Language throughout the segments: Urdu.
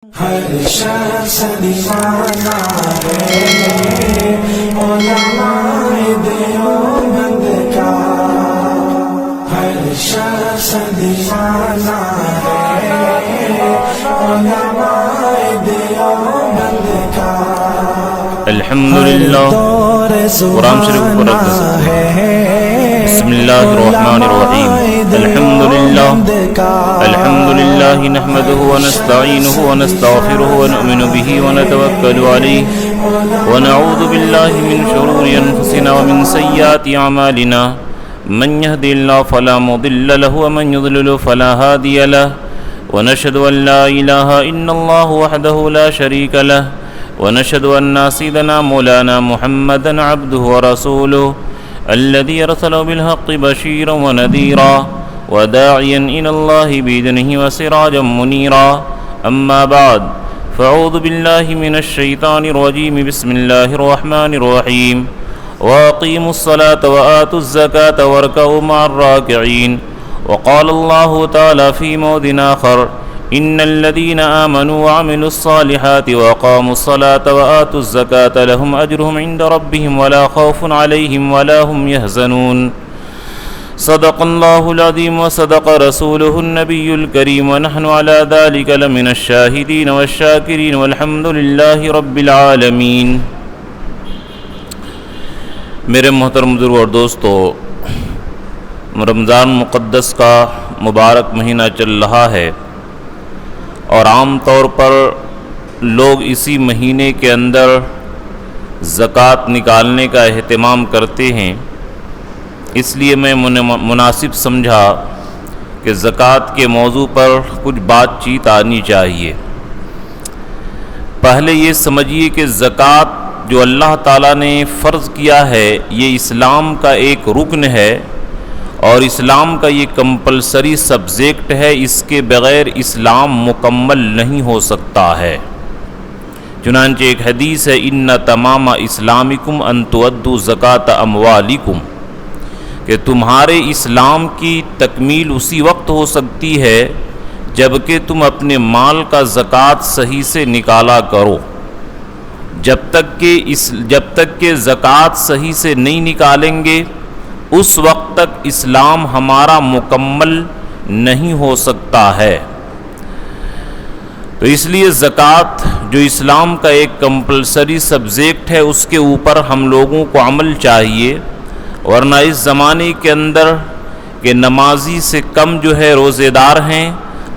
ہر شخص دیوانہ ہے علماء دیوبند کا، ہر شخص دیوانہ ہے علماء دیوبند کا۔ الحمدللہ قرآن شریف کو رکھ بسم اللہ الرحمن الرحیم الحمدللہ نحمده ونستعینه ونستغفره ونؤمن به ونتوکل علیہ ونعوذ باللہ من شرور انفسنا ومن سیئات اعمالنا من يهد الله فلا مضل له ومن يضلل فلا هادي له ونشهد ان لا اله الا الله وحده لا شريك له ونشهد أن سيدنا مولانا محمدا عبده ورسوله الذي أرسله بالحق بشيرا ونذيرا وداعيا إلى الله بإذنه وسراجا منيرا. أما بعد فأعوذ بالله من الشيطان الرجيم. بسم الله الرحمن الرحيم. وأقيموا الصلاة وآتوا الزكاة واركعوا مع الراكعين. وقال الله تعالى في موضع آخر: إن الذين آمنوا وعملوا الصالحات وأقاموا الصلاة وآتوا الزكاة لهم أجرهم عند ربهم ولا خوف عليهم ولا هم يحزنون. صدق الله العظيم وصدق رسوله النبي الكريم ونحن على ذلك لمن الشاهدين والشاكرين والحمد لله رب العالمين. میرے محترم بزرگ اور دوستو، رمضان مقدس کا مبارک مہینہ چل رہا ہے اور عام طور پر لوگ اسی مہینے کے اندر زکوٰۃ نکالنے کا اہتمام کرتے ہیں. اس لیے میں مناسب سمجھا کہ زکوٰۃ کے موضوع پر کچھ بات چیت آنی چاہیے. پہلے یہ سمجھیے کہ زکوٰۃ جو اللہ تعالیٰ نے فرض کیا ہے یہ اسلام کا ایک رکن ہے اور اسلام کا یہ کمپلسری سبجیکٹ ہے. اس کے بغیر اسلام مکمل نہیں ہو سکتا ہے. چنانچہ ایک حدیث ہے: ان تمام اسلامکم ان تؤدوا زکاۃ اموالکم، کہ تمہارے اسلام کی تکمیل اسی وقت ہو سکتی ہے جب کہ تم اپنے مال کا زکوٰۃ صحیح سے نکالا کرو. جب تک کہ زکوٰۃ صحیح سے نہیں نکالیں گے اس وقت تک اسلام ہمارا مکمل نہیں ہو سکتا ہے. تو اس لیے زکوٰۃ جو اسلام کا ایک کمپلسری سبجیکٹ ہے اس کے اوپر ہم لوگوں کو عمل چاہیے، ورنہ اس زمانے کے اندر کہ نمازی سے کم جو ہے روزے دار ہیں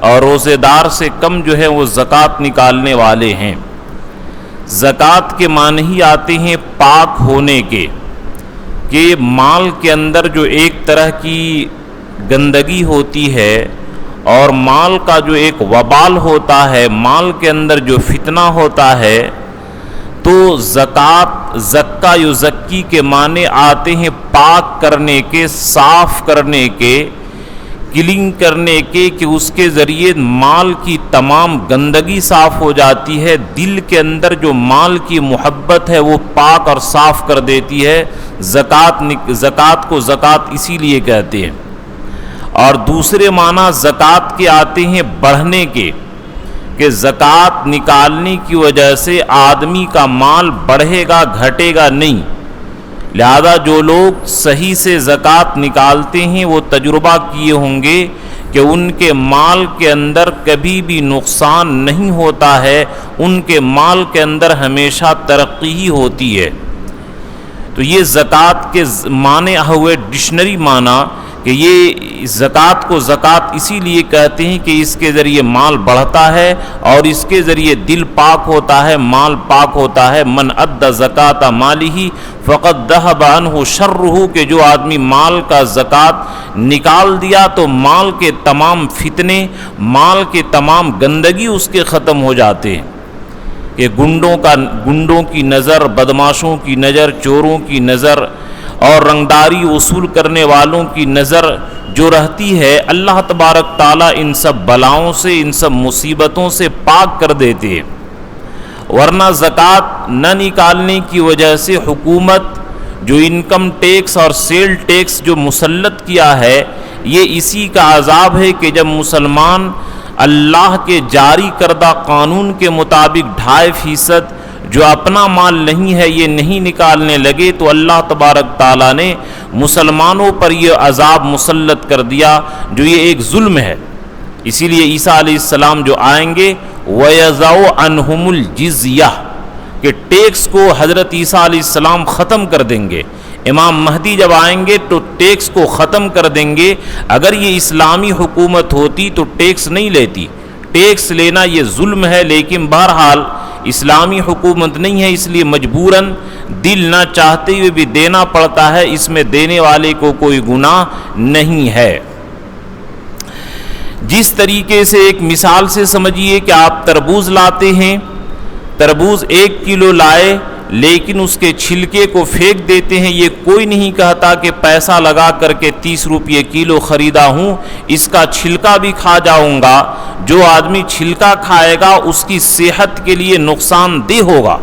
اور روزے دار سے کم جو ہے وہ زکوٰۃ نکالنے والے ہیں. زکوٰۃ کے معنی ہی آتے ہیں پاک ہونے کے، کہ مال کے اندر جو ایک طرح کی گندگی ہوتی ہے اور مال کا جو ایک وبال ہوتا ہے، مال کے اندر جو فتنہ ہوتا ہے، تو زکوٰۃ زکا یزکی کے معنی آتے ہیں پاک کرنے کے، صاف کرنے کے، کلین کرنے کے، کہ اس کے ذریعے مال کی تمام گندگی صاف ہو جاتی ہے. دل کے اندر جو مال کی محبت ہے وہ پاک اور صاف کر دیتی ہے. زکوٰۃ کو زکوٰۃ اسی لیے کہتے ہیں. اور دوسرے معنی زکوٰۃ کے آتے ہیں بڑھنے کے، کہ زکوٰۃ نکالنے کی وجہ سے آدمی کا مال بڑھے گا، گھٹے گا نہیں. لہذا جو لوگ صحیح سے زکوٰۃ نکالتے ہیں وہ تجربہ کیے ہوں گے کہ ان کے مال کے اندر کبھی بھی نقصان نہیں ہوتا ہے، ان کے مال کے اندر ہمیشہ ترقی ہی ہوتی ہے. تو یہ زکوٰۃ کے معنی ہوئے ڈکشنری معنی، کہ یہ زکوٰۃ کو زکوٰۃ اسی لیے کہتے ہیں کہ اس کے ذریعے مال بڑھتا ہے اور اس کے ذریعے دل پاک ہوتا ہے، مال پاک ہوتا ہے. من ادى زکاۃ مالہ فقد ذهب عنہ شرہ، کہ جو آدمی مال کا زکوٰۃ نکال دیا تو مال کے تمام فتنے، مال کے تمام گندگی اس کے ختم ہو جاتے ہیں. کہ گنڈوں کی نظر، بدماشوں کی نظر، چوروں کی نظر اور رنگداری وصول کرنے والوں کی نظر جو رہتی ہے، اللہ تبارک تعالیٰ ان سب بلاؤں سے، ان سب مصیبتوں سے پاک کر دیتے ہیں. ورنہ زکوٰۃ نہ نکالنے کی وجہ سے حکومت جو انکم ٹیکس اور سیل ٹیکس جو مسلط کیا ہے، یہ اسی کا عذاب ہے کہ جب مسلمان اللہ کے جاری کردہ قانون کے مطابق 2.5% جو اپنا مال نہیں ہے یہ نہیں نکالنے لگے تو اللہ تبارک تعالیٰ نے مسلمانوں پر یہ عذاب مسلط کر دیا جو یہ ایک ظلم ہے۔ اسی لیے عیسیٰ علیہ السلام جو آئیں گے وَيَضَعُ عَنْهُمُ الْجِزْيَةَ کہ ٹیکس کو حضرت عیسیٰ علیہ السلام ختم کر دیں گے۔ امام مہدی جب آئیں گے تو ٹیکس کو ختم کر دیں گے۔ اگر یہ اسلامی حکومت ہوتی تو ٹیکس نہیں لیتی، ٹیکس لینا یہ ظلم ہے، لیکن بہرحال اسلامی حکومت نہیں ہے اس لیے مجبوراً دل نہ چاہتے ہوئے بھی دینا پڑتا ہے، اس میں دینے والے کو کوئی گناہ نہیں ہے۔ جس طریقے سے ایک مثال سے سمجھیے کہ آپ تربوز لاتے ہیں، تربوز 1 کلو لائے لیکن اس کے چھلکے کو پھینک دیتے ہیں، یہ کوئی نہیں کہتا کہ پیسہ لگا کر کے 30 روپے کلو خریدا ہوں اس کا چھلکا بھی کھا جاؤں گا۔ جو آدمی چھلکا کھائے گا اس کی صحت کے لیے نقصان دہ ہوگا۔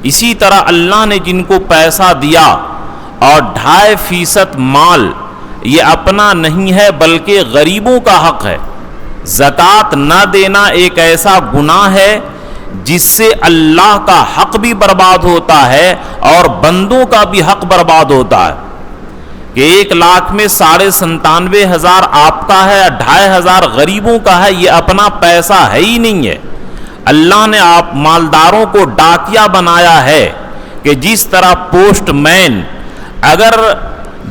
اسی طرح اللہ نے جن کو پیسہ دیا اور 2.5% مال یہ اپنا نہیں ہے بلکہ غریبوں کا حق ہے۔ زکوٰۃ نہ دینا ایک ایسا گناہ ہے جس سے اللہ کا حق بھی برباد ہوتا ہے اور بندوں کا بھی حق برباد ہوتا ہے کہ 1 لاکھ میں 97,500 آپ کا ہے، 2,500 غریبوں کا ہے، یہ اپنا پیسہ ہے ہی نہیں ہے۔ اللہ نے آپ مالداروں کو ڈاکیا بنایا ہے کہ جس طرح پوسٹ مین اگر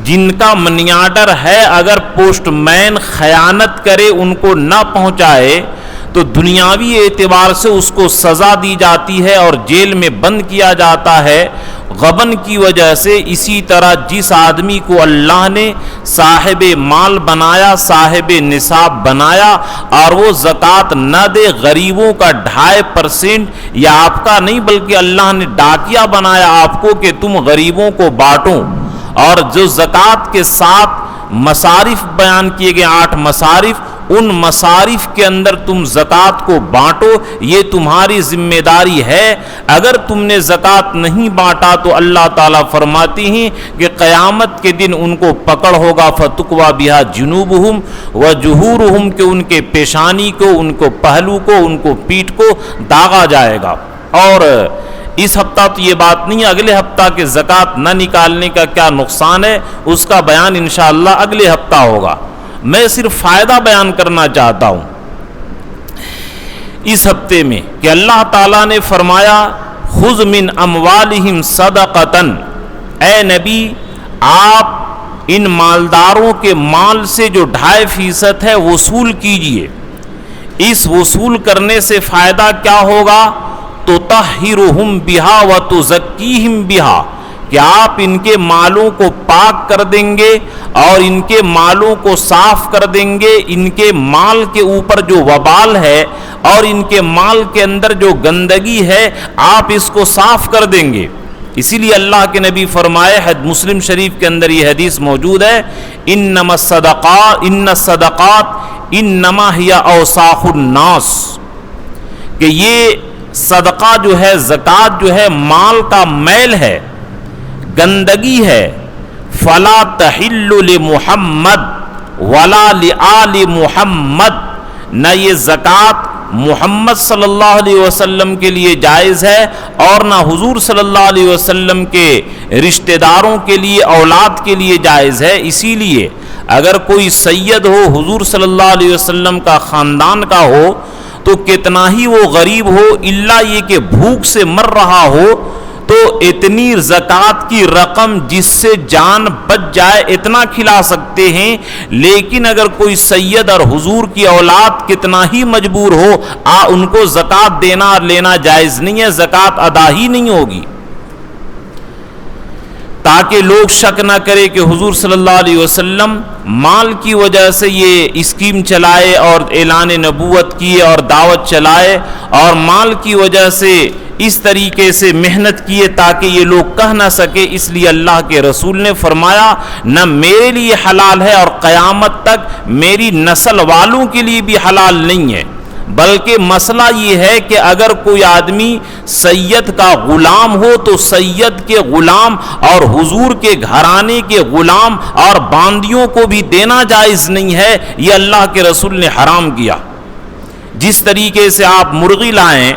جن کا منی آرڈر ہے اگر پوسٹ مین خیانت کرے ان کو نہ پہنچائے تو دنیاوی اعتبار سے اس کو سزا دی جاتی ہے اور جیل میں بند کیا جاتا ہے غبن کی وجہ سے، اسی طرح جس آدمی کو اللہ نے صاحب مال بنایا، صاحب نصاب بنایا اور وہ زکوٰۃ نہ دے، غریبوں کا 2.5% یا آپ کا نہیں بلکہ اللہ نے ڈاکیا بنایا آپ کو کہ تم غریبوں کو بانٹو، اور جو زکوٰۃ کے 7 مصارف بیان کیے گئے 8 مصارف، ان مصارف کے اندر تم زکوٰۃ کو بانٹو، یہ تمہاری ذمہ داری ہے۔ اگر تم نے زکوٰۃ نہیں بانٹا تو اللہ تعالیٰ فرماتے ہیں کہ قیامت کے دن ان کو پکڑ ہوگا فَتُقْوَى بِهَا جُنُوبُهُمْ وَجُهُورُهُمْ کہ ان کے پیشانی کو، ان کو پہلو کو، ان کو پیٹھ کو داغا جائے گا۔ اور اس ہفتہ تو یہ بات نہیں، اگلے ہفتہ کے زکوٰۃ نہ نکالنے کا کیا نقصان ہے اس کا بیان انشاءاللہ اگلے ہفتہ ہوگا۔ میں صرف فائدہ بیان کرنا چاہتا ہوں اس ہفتے میں کہ اللہ تعالیٰ نے فرمایا خذ من اموالہم صدقۃ، اے نبی آپ ان مالداروں کے مال سے جو 2.5% ہے وصول کیجئے۔ اس وصول کرنے سے فائدہ کیا ہوگا؟ تطہرہم بہا وتزکیہم بہا کہ آپ ان کے مالوں کو پاک کر دیں گے اور ان کے مالوں کو صاف کر دیں گے، ان کے مال کے اوپر جو وبال ہے اور ان کے مال کے اندر جو گندگی ہے آپ اس کو صاف کر دیں گے۔ اسی لیے اللہ کے نبی فرمائے، مسلم شریف کے اندر یہ حدیث موجود ہے، انما الصدقات انما ہی اوساخ الناس کہ یہ صدقہ جو ہے، زکوٰۃ جو ہے مال کا میل ہے، گندگی ہے۔ فلا تحل لمحمد ولا لآل محمد، نہ یہ زکوٰۃ محمد صلی اللہ علیہ وسلم کے لیے جائز ہے اور نہ حضور صلی اللہ علیہ وسلم کے رشتہ داروں کے لیے، اولاد کے لیے جائز ہے۔ اسی لیے اگر کوئی سید ہو حضور صلی اللہ علیہ وسلم کا خاندان کا ہو تو کتنا ہی وہ غریب ہو، الا یہ کہ بھوک سے مر رہا ہو، تو اتنی زکوٰۃ کی رقم جس سے جان بچ جائے اتنا کھلا سکتے ہیں۔ لیکن اگر کوئی سید اور حضور کی اولاد کتنا ہی مجبور ہو ان کو زکوٰۃ دینا اور لینا جائز نہیں ہے، زکوٰۃ ادا ہی نہیں ہوگی، تاکہ لوگ شک نہ کرے کہ حضور صلی اللہ علیہ وسلم مال کی وجہ سے یہ اسکیم چلائے اور اعلان نبوت کیے اور دعوت چلائے اور مال کی وجہ سے اس طریقے سے محنت کیے تاکہ یہ لوگ کہہ نہ سکے۔ اس لیے اللہ کے رسول نے فرمایا نہ میرے لیے حلال ہے اور قیامت تک میری نسل والوں کے لیے بھی حلال نہیں ہے، بلکہ مسئلہ یہ ہے کہ اگر کوئی آدمی سید کا غلام ہو تو سید کے غلام اور حضور کے گھرانے کے غلام اور باندیوں کو بھی دینا جائز نہیں ہے، یہ اللہ کے رسول نے حرام کیا۔ جس طریقے سے آپ مرغی لائیں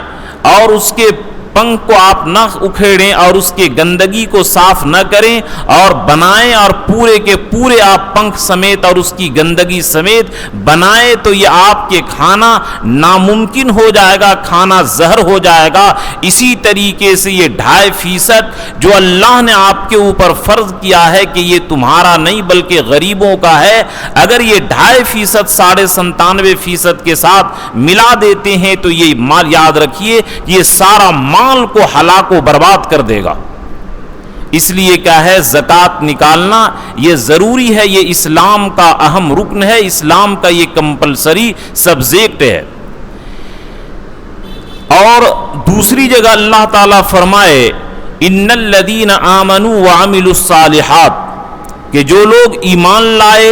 اور اس کے پنکھ کو آپ نہ اکھیڑیں اور اس کی گندگی کو صاف نہ کریں اور بنائیں اور پورے کے پورے آپ پنکھ سمیت اور اس کی گندگی سمیت بنائیں تو یہ آپ کے کھانا ناممکن ہو جائے گا، کھانا زہر ہو جائے گا۔ اسی طریقے سے یہ 2.5% جو اللہ نے آپ کے اوپر فرض کیا ہے کہ یہ تمہارا نہیں بلکہ غریبوں کا ہے، اگر یہ 2.5% 97.5% کے ساتھ ملا دیتے ہیں تو یہ مال یاد رکھیے یہ سارا مال کو ہلاک و برباد کر دے گا۔ اس لیے کیا ہے زکوٰۃ نکالنا یہ ضروری ہے، یہ اسلام کا اہم رکن ہے، اسلام کا یہ کمپلسری سبجیکٹ ہے۔ اور دوسری جگہ اللہ تعالیٰ فرمائے ان الذین آمنوا وعملوا الصالحات کہ جو لوگ ایمان لائے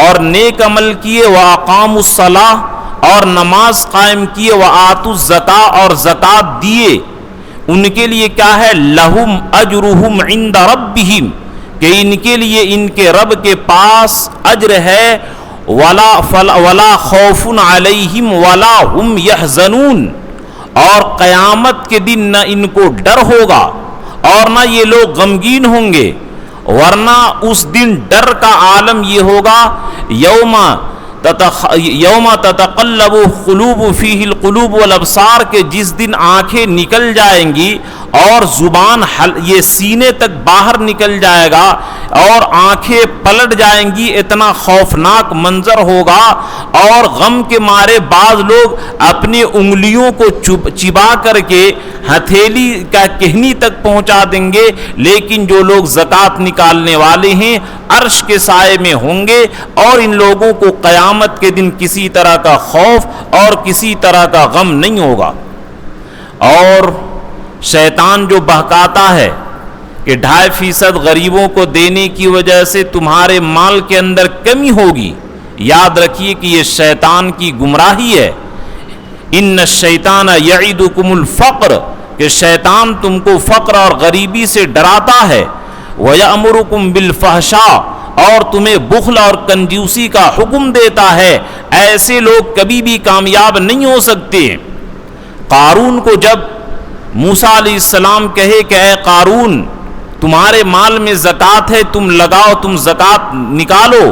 اور نیک عمل کیے واقاموا الصلاۃ اور نماز قائم کیے وآتوا الزکاۃ اور زکوٰۃ دیے، ان کے لیے کیا ہے لہم اجرہم عند ربہم کہ ان کے لیے ان کے رب کے پاس اجر ہے، ولا خوف علیہم ولا ہم یحزنون اور قیامت کے دن نہ ان کو ڈر ہوگا اور نہ یہ لوگ غمگین ہوں گے، ورنہ اس دن ڈر کا عالم یہ ہوگا یوم تتقلب قلوب فیہ القلوب والابصار کہ جس دن آنکھیں نکل جائیں گی اور زبان یہ سینے تک باہر نکل جائے گا اور آنکھیں پلٹ جائیں گی، اتنا خوفناک منظر ہوگا اور غم کے مارے بعض لوگ اپنی انگلیوں کو چبا کر کے ہتھیلی کا کہنی تک پہنچا دیں گے، لیکن جو لوگ زکوٰۃ نکالنے والے ہیں عرش کے سائے میں ہوں گے اور ان لوگوں کو قیامت کے دن کسی طرح کا خوف اور کسی طرح کا غم نہیں ہوگا۔ اور شیطان جو بہکاتا ہے کہ 2.5% غریبوں کو دینے کی وجہ سے تمہارے مال کے اندر کمی ہوگی، یاد رکھیے کہ یہ شیطان کی گمراہی ہے۔ ان الشیطان یعدکم الفقر کہ شیطان تم کو فقر اور غریبی سے ڈراتا ہے، وَيَأْمُرُكُمْ بِالْفَحْشَاءِ اور تمہیں بخل اور کنجوسی کا حکم دیتا ہے۔ ایسے لوگ کبھی بھی کامیاب نہیں ہو سکتے۔ قارون کو جب موسیٰ علیہ السلام کہے کہ اے قارون تمہارے مال میں زکوٰۃ ہے، تم لگاؤ، تم زکوٰۃ نکالو،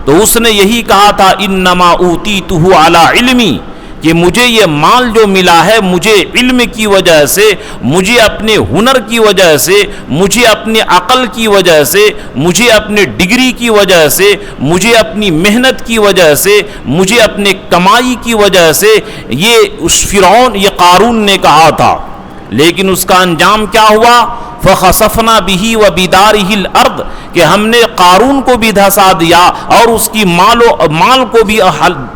تو اس نے یہی کہا تھا انما اوتیتہ علی علمی کہ مجھے یہ مال جو ملا ہے مجھے علم کی وجہ سے، مجھے اپنے ہنر کی وجہ سے، مجھے اپنے عقل کی وجہ سے، مجھے اپنے ڈگری کی وجہ سے، مجھے اپنی محنت کی وجہ سے، مجھے اپنے کمائی کی وجہ سے یہ اس فرعون یہ قارون نے کہا تھا، لیکن اس کا انجام کیا ہوا؟ فخسفنا به وبداره الارض کہ ہم نے قارون کو بھی دھسا دیا اور اس کی مال کو بھی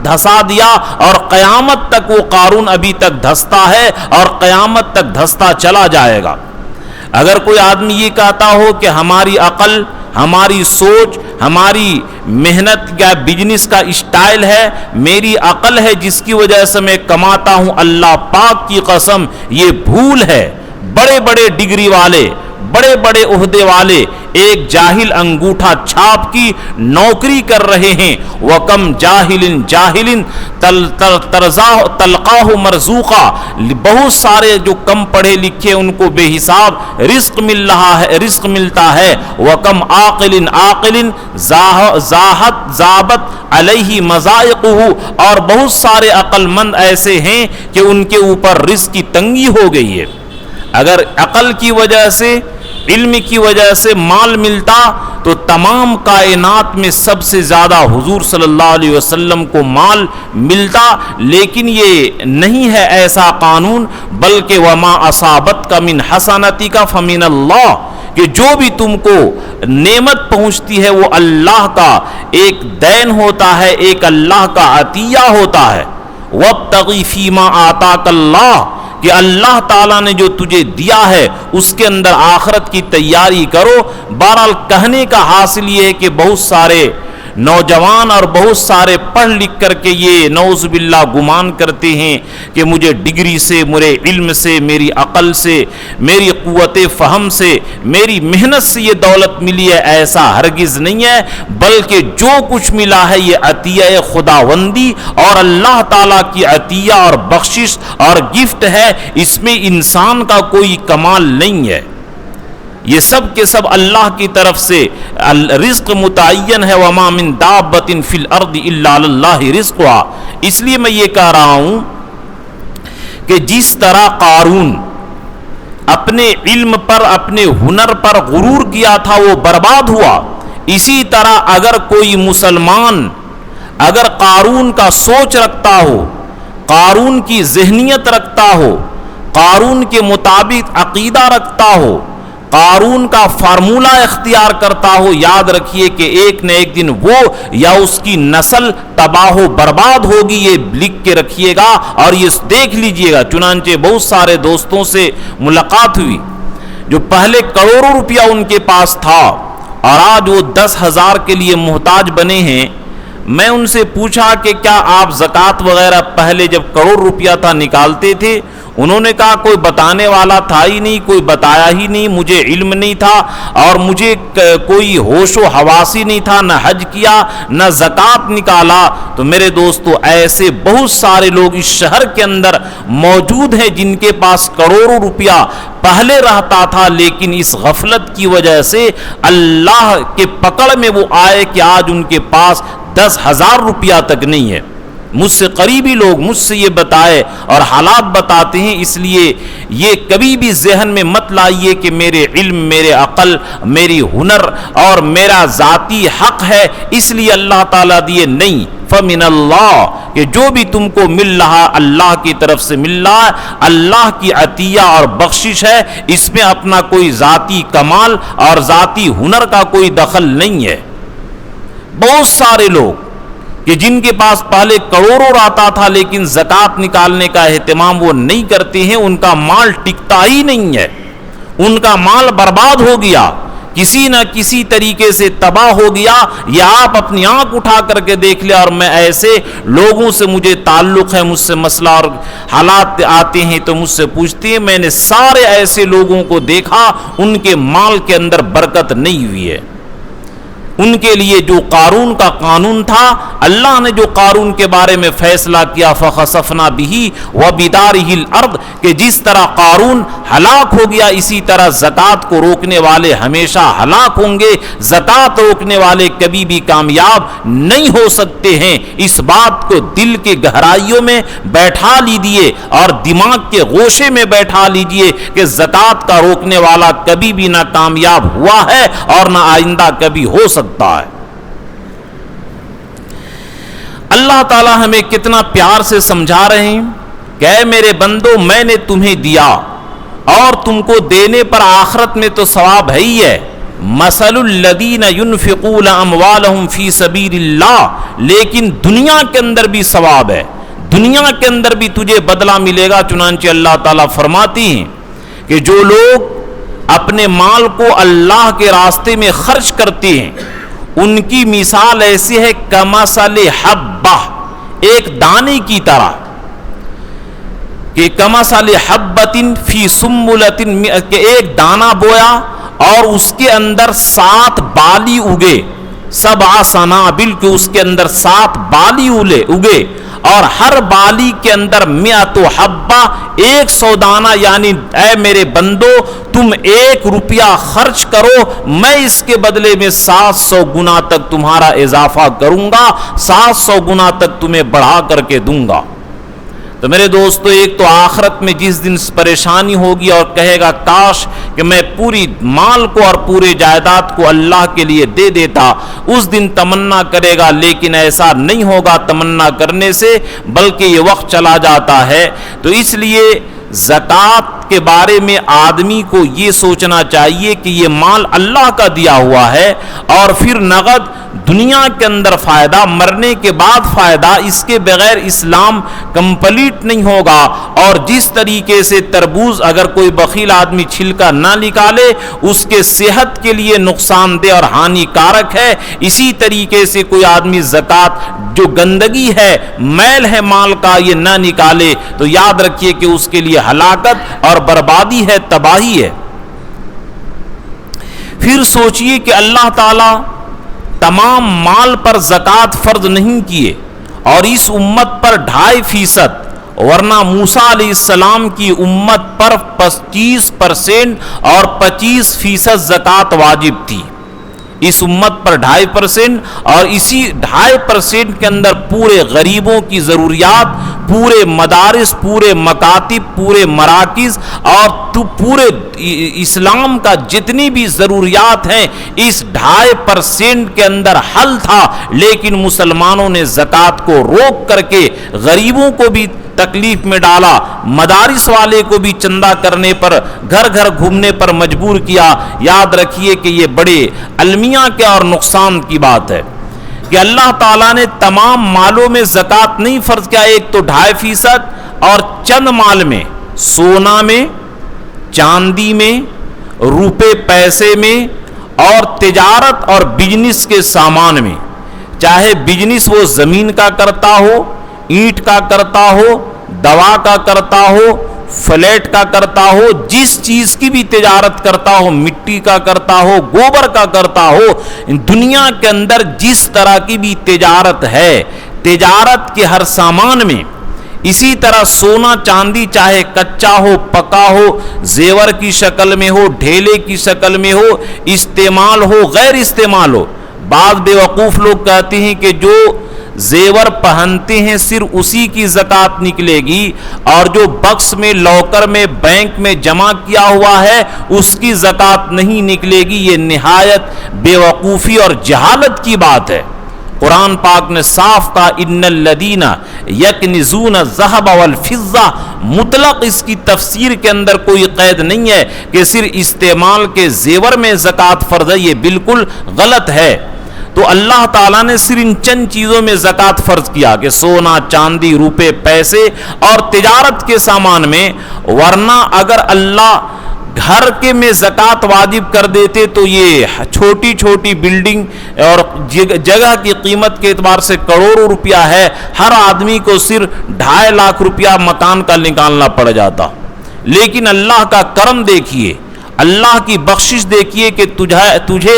دھسا دیا، اور قیامت تک وہ قارون ابھی تک دھستا ہے اور قیامت تک دھستا چلا جائے گا۔ اگر کوئی آدمی یہ کہتا ہو کہ ہماری عقل، ہماری سوچ، ہماری محنت یا بزنس کا اسٹائل ہے، میری عقل ہے جس کی وجہ سے میں کماتا ہوں، اللہ پاک کی قسم یہ بھول ہے۔ بڑے بڑے ڈگری والے، بڑے بڑے عہدے والے ایک جاہل انگوٹھا چھاپ کی نوکری کر رہے ہیں۔ وَكَمْ جَاهِلٍ جَاهِلٍ تَلْقَاهُ مَرْزُوقًا بہت سارے جو کم پڑھے لکھے ان کو بے حساب رزق مل رہا ہے، رزق ملتا ہے۔ وَكَمْ عَاقِلٍ عَاقِلٍ زَابَتْ عَلَيْهِ مَضَائِقُهُ اور بہت سارے عقل مند ایسے ہیں کہ ان کے اوپر رزق کی تنگی ہو گئی ہے۔ اگر عقل کی وجہ سے، علم کی وجہ سے مال ملتا تو تمام کائنات میں سب سے زیادہ حضور صلی اللہ علیہ وسلم کو مال ملتا، لیکن یہ نہیں ہے ایسا قانون، بلکہ وما اصابت کا من حسنتی کا فمن اللہ کہ جو بھی تم کو نعمت پہنچتی ہے وہ اللہ کا ایک دین ہوتا ہے، ایک اللہ کا عطیہ ہوتا ہے۔ وابتغی فیما آتاک اللہ کہ اللہ تعالیٰ نے جو تجھے دیا ہے اس کے اندر آخرت کی تیاری کرو۔ بہرحال کہنے کا حاصل یہ ہے کہ بہت سارے نوجوان اور بہت سارے پڑھ لکھ کر کے یہ نعوذ باللہ گمان کرتے ہیں کہ مجھے ڈگری سے، میرے علم سے، میری عقل سے، میری قوت فہم سے، میری محنت سے یہ دولت ملی ہے. ایسا ہرگز نہیں ہے، بلکہ جو کچھ ملا ہے یہ عطیہ خداوندی اور اللہ تعالیٰ کی عطیہ اور بخشش اور گفٹ ہے. اس میں انسان کا کوئی کمال نہیں ہے، یہ سب کے سب اللہ کی طرف سے رزق متعین ہے. وما من دابۃ فی الارض الا علی اللہ رزقها. اس لیے میں یہ کہہ رہا ہوں کہ جس طرح قارون اپنے علم پر، اپنے ہنر پر غرور کیا تھا، وہ برباد ہوا. اسی طرح اگر کوئی مسلمان اگر قارون کا سوچ رکھتا ہو، قارون کی ذہنیت رکھتا ہو، قارون کے مطابق عقیدہ رکھتا ہو، قارون کا فارمولہ اختیار کرتا ہو، یاد رکھیے کہ ایک نہ ایک دن وہ یا اس کی نسل تباہ و برباد ہوگی. یہ لکھ کے رکھیے گا اور یہ دیکھ لیجئے گا. چنانچہ بہت سارے دوستوں سے ملاقات ہوئی جو پہلے کروڑوں روپیہ ان کے پاس تھا اور آج وہ 10,000 کے لیے محتاج بنے ہیں. میں ان سے پوچھا کہ کیا آپ زکوٰۃ وغیرہ پہلے جب کروڑ روپیہ تھا نکالتے تھے؟ انہوں نے کہا کوئی بتانے والا تھا ہی نہیں، کوئی بتایا ہی نہیں، مجھے علم نہیں تھا اور مجھے کوئی ہوش و حواس ہی نہیں تھا، نہ حج کیا نہ زکوٰۃ نکالا. تو میرے دوستو ایسے بہت سارے لوگ اس شہر کے اندر موجود ہیں جن کے پاس کروڑوں روپیہ پہلے رہتا تھا، لیکن اس غفلت کی وجہ سے اللہ کے پکڑ میں وہ آئے کہ آج ان کے پاس 10,000 روپیہ تک نہیں ہے. مجھ سے قریبی لوگ مجھ سے یہ بتائے اور حالات بتاتے ہیں. اس لیے یہ کبھی بھی ذہن میں مت لائیے کہ میرے علم، میرے عقل، میری ہنر اور میرا ذاتی حق ہے اس لیے اللہ تعالیٰ دیے. نہیں، فمن اللہ، کہ جو بھی تم کو مل رہا اللہ کی طرف سے مل رہا ہے، اللہ کی عطیہ اور بخشش ہے. اس میں اپنا کوئی ذاتی کمال اور ذاتی ہنر کا کوئی دخل نہیں ہے. بہت سارے لوگ کہ جن کے پاس پہلے کروڑوں آتا تھا لیکن زکوٰۃ نکالنے کا اہتمام وہ نہیں کرتے ہیں، ان کا مال ٹکتا ہی نہیں ہے، ان کا مال برباد ہو گیا، کسی نہ کسی طریقے سے تباہ ہو گیا. یہ آپ اپنی آنکھ اٹھا کر کے دیکھ لیں. اور میں ایسے لوگوں سے مجھے تعلق ہے، مجھ سے مسئلہ اور حالات آتے ہیں تو مجھ سے پوچھتے ہیں. میں نے سارے ایسے لوگوں کو دیکھا ان کے مال کے اندر برکت نہیں ہوئی ہے. ان کے لیے جو قارون کا قانون تھا، اللہ نے جو قارون کے بارے میں فیصلہ کیا فخسفنا به وبداره الارض، کہ جس طرح قارون ہلاک ہو گیا اسی طرح زکوٰۃ کو روکنے والے ہمیشہ ہلاک ہوں گے. زکوٰۃ روکنے والے کبھی بھی کامیاب نہیں ہو سکتے ہیں. اس بات کو دل کے گہرائیوں میں بیٹھا لیجیے اور دماغ کے گوشے میں بیٹھا لیجیے کہ زکوٰۃ کا روکنے والا کبھی بھی نہ کامیاب ہوا ہے اور نہ آئندہ کبھی ہو سکتا ہے. اللہ تعالیٰ ہمیں کتنا پیار سے سمجھا رہے ہیں کہ اے میرے بندو، میں نے تمہیں دیا اور تم کو دینے پر آخرت میں تو ثواب ہے ہی ہے. مثل الذین ينفقون اموالهم فی سبیل اللہ، لیکن دنیا کے اندر بھی ثواب ہے، دنیا کے اندر بھی تجھے بدلہ ملے گا. چنانچہ اللہ تعالیٰ فرماتی ہیں کہ جو لوگ اپنے مال کو اللہ کے راستے میں خرچ کرتے ہیں ان کی مثال ایسی ہے کمثل حبہ، ایک دانے کی طرح، کہ کمثل حبۃ فی سنبلۃ، کہ ایک دانہ بویا اور اس کے اندر 7 بالی اگے، 7 سنابل، کہ اس کے اندر 7 بالی اگے اور ہر بالی کے اندر 100 حبہ، 100 دانہ. یعنی اے میرے بندو تم 1 روپیہ خرچ کرو، میں اس کے بدلے میں 700 گنا تک تمہارا اضافہ کروں گا، 700 گنا تک تمہیں بڑھا کر کے دوں گا. تو میرے دوستو، ایک تو آخرت میں جس دن پریشانی ہوگی اور کہے گا کاش کہ میں پوری مال کو اور پورے جائیداد کو اللہ کے لیے دے دیتا، اس دن تمنا کرے گا. لیکن ایسا نہیں ہوگا تمنا کرنے سے، بلکہ یہ وقت چلا جاتا ہے. تو اس لیے زکوٰۃ کے بارے میں آدمی کو یہ سوچنا چاہیے کہ یہ مال اللہ کا دیا ہوا ہے، اور پھر نقد دنیا کے اندر فائدہ، مرنے کے بعد فائدہ، اس کے بغیر اسلام کمپلیٹ نہیں ہوگا۔ اور جس طریقے سے تربوز اگر کوئی بخیل آدمی چھلکا نہ نکالے اس کے صحت کے لیے نقصان دہ اور ہانی کارک ہے، اسی طریقے سے کوئی آدمی زکوٰۃ جو گندگی ہے، میل ہے مال کا، یہ نہ نکالے تو یاد رکھیے کہ اس کے لیے ہلاکت اور بربادی ہے، تباہی ہے۔ پھر سوچئے کہ اللہ تعالی تمام مال پر زکوٰۃ فرض نہیں کیے اور اس امت پر 2.5%، ورنہ موسیٰ علیہ السلام کی امت پر 25% اور 25% زکوٰۃ واجب تھی، اس امت پر 2.5%، اور اسی 2.5% کے اندر پورے غریبوں کی ضروریات، پورے مدارس، پورے مکاتب، پورے مراکز اور پورے اسلام کا جتنی بھی ضروریات ہیں اس 2.5% کے اندر حل تھا، لیکن مسلمانوں نے زکوٰۃ کو روک کر کے غریبوں کو بھی تکلیف میں ڈالا، مدارس والے کو بھی چندہ کرنے پر، گھر گھر گھومنے پر مجبور کیا۔ یاد رکھیے کہ یہ بڑے المیہ کے اور نقصان کی بات ہے کہ اللہ تعالیٰ نے تمام مالوں میں زکوٰۃ نہیں فرض کیا، ایک تو 2.5% اور چند مال میں، سونا میں، چاندی میں، روپے پیسے میں، اور تجارت اور بزنس کے سامان میں، چاہے بزنس وہ زمین کا کرتا ہو، اینٹ کا کرتا ہو، دوا کا کرتا ہو، فلیٹ کا کرتا ہو، جس چیز کی بھی تجارت کرتا ہو، مٹی کا کرتا ہو، گوبر کا کرتا ہو، دنیا کے اندر جس طرح کی بھی تجارت ہے، تجارت کے ہر سامان میں، اسی طرح سونا چاندی چاہے کچا ہو، پکا ہو، زیور کی شکل میں ہو، ڈھیلے کی شکل میں ہو، استعمال ہو، غیر استعمال ہو۔ بعض بیوقوف لوگ کہتے ہیں کہ جو زیور پہنتے ہیں صرف اسی کی زکوٰۃ نکلے گی، اور جو بکس میں، لاکر میں، بینک میں جمع کیا ہوا ہے اس کی زکوٰۃ نہیں نکلے گی۔ یہ نہایت بیوقوفی اور جہالت کی بات ہے۔ قرآن پاک نے صاف کہا ان الذین یکنزون الذھب والفضہ، مطلق اس کی تفسیر کے اندر کوئی قید نہیں ہے کہ صرف استعمال کے زیور میں زکوٰۃ فرض ہے، یہ بالکل غلط ہے۔ تو اللہ تعالیٰ نے صرف ان چند چیزوں میں زکوٰۃ فرض کیا کہ سونا چاندی روپے پیسے اور تجارت کے سامان میں، ورنہ اگر اللہ گھر کے میں زکوٰۃ واجب کر دیتے تو یہ چھوٹی چھوٹی بلڈنگ اور جگہ کی قیمت کے اعتبار سے کروڑوں روپیہ ہے، ہر آدمی کو صرف 2.5 لاکھ روپیہ مکان کا نکالنا پڑ جاتا۔ لیکن اللہ کا کرم دیکھیے، اللہ کی بخشش دیکھیے کہ تجھے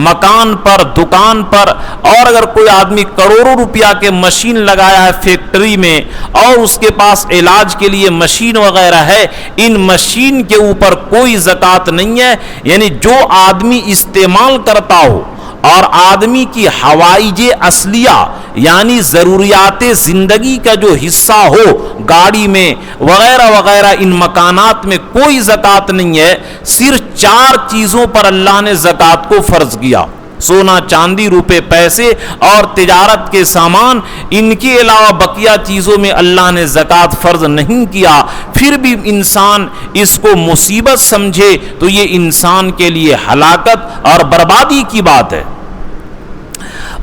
مکان پر، دکان پر، اور اگر کوئی آدمی کروڑوں روپیہ کے مشین لگایا ہے فیکٹری میں اور اس کے پاس علاج کے لیے مشین وغیرہ ہے، ان مشین کے اوپر کوئی زکوٰۃ نہیں ہے۔ یعنی جو آدمی استعمال کرتا ہو اور آدمی کی حوائج اصلیہ یعنی ضروریات زندگی کا جو حصہ ہو، گاڑی میں وغیرہ وغیرہ، ان مکانات میں کوئی زکوٰۃ نہیں ہے۔ صرف 4 چیزوں پر اللہ نے زکوٰۃ کو فرض کیا: سونا چاندی روپے پیسے اور تجارت کے سامان، ان کے علاوہ بقیہ چیزوں میں اللہ نے زکوٰۃ فرض نہیں کیا۔ پھر بھی انسان اس کو مصیبت سمجھے تو یہ انسان کے لیے ہلاکت اور بربادی کی بات ہے،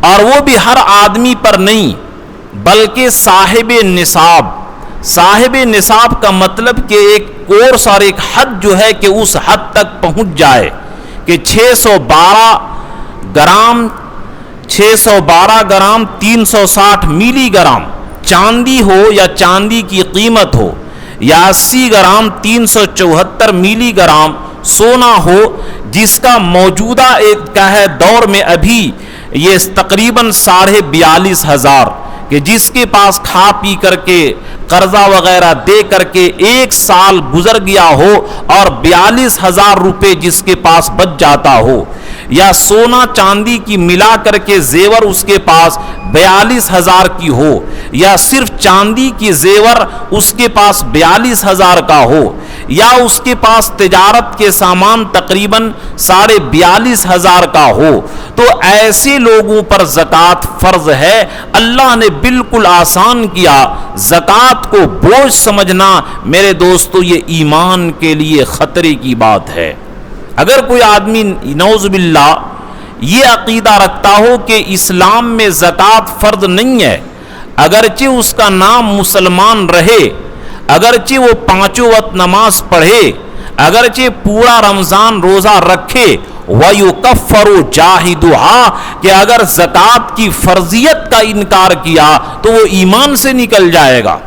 اور وہ بھی ہر آدمی پر نہیں بلکہ صاحب نصاب۔ صاحب نصاب کا مطلب کہ ایک کورس اور ایک حد جو ہے کہ اس حد تک پہنچ جائے کہ 612 گرام 360 ملی گرام چاندی ہو یا چاندی کی قیمت ہو، یا 80 گرام 374 ملی گرام سونا ہو، جس کا موجودہ ایک کیا ہے دور میں ابھی یہ تقریباً 42,500 کہ جس کے پاس کھا پی کر کے قرضہ وغیرہ دے کر کے 1 سال گزر گیا ہو اور 42,000 روپے جس کے پاس بچ جاتا ہو، یا سونا چاندی کی ملا کر کے زیور اس کے پاس 42,000 کی ہو، یا صرف چاندی کی زیور اس کے پاس 42,000 کا ہو، یا اس کے پاس تجارت کے سامان تقریباً 42,500 کا ہو، تو ایسے لوگوں پر زکوٰۃ فرض ہے۔ اللہ نے بالکل آسان کیا۔ زکوٰۃ کو بوجھ سمجھنا میرے دوستو یہ ایمان کے لیے خطرے کی بات ہے۔ اگر کوئی آدمی نعوذ باللہ یہ عقیدہ رکھتا ہو کہ اسلام میں زکوٰۃ فرض نہیں ہے، اگرچہ اس کا نام مسلمان رہے، اگرچہ وہ 5 وقت نماز پڑھے، اگرچہ پورا رمضان روزہ رکھے، وَيُكَفَّرُ جَاحِدُهَا، کہ اگر زکوٰۃ کی فرضیت کا انکار کیا تو وہ ایمان سے نکل جائے گا۔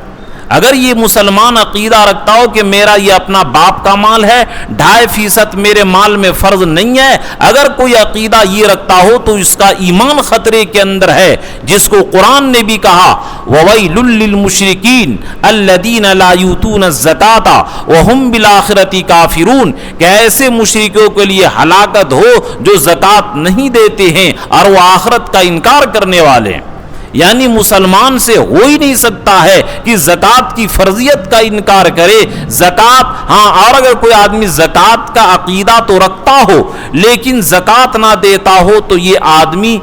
اگر یہ مسلمان عقیدہ رکھتا ہو کہ میرا یہ اپنا باپ کا مال ہے، 2.5% میرے مال میں فرض نہیں ہے، اگر کوئی عقیدہ یہ رکھتا ہو تو اس کا ایمان خطرے کے اندر ہے، جس کو قرآن نے بھی کہا وَوَيْلٌ لِّلْمُشْرِكِينَ الَّذِينَ لَا يُؤْتُونَ الزَّكَاةَ وَهُمْ بِالْآخِرَةِ كَافِرُونَ، کہ ایسے مشرکوں کے لیے ہلاکت ہو جو زکوٰۃ نہیں دیتے ہیں اور وہ آخرت کا انکار کرنے والے ہیں۔ یعنی مسلمان سے ہو ہی نہیں سکتا ہے کہ زکوٰۃ کی فرضیت کا انکار کرے۔ زکوٰۃ، ہاں، اور اگر کوئی آدمی زکوٰۃ کا عقیدہ تو رکھتا ہو لیکن زکوٰۃ نہ دیتا ہو تو یہ آدمی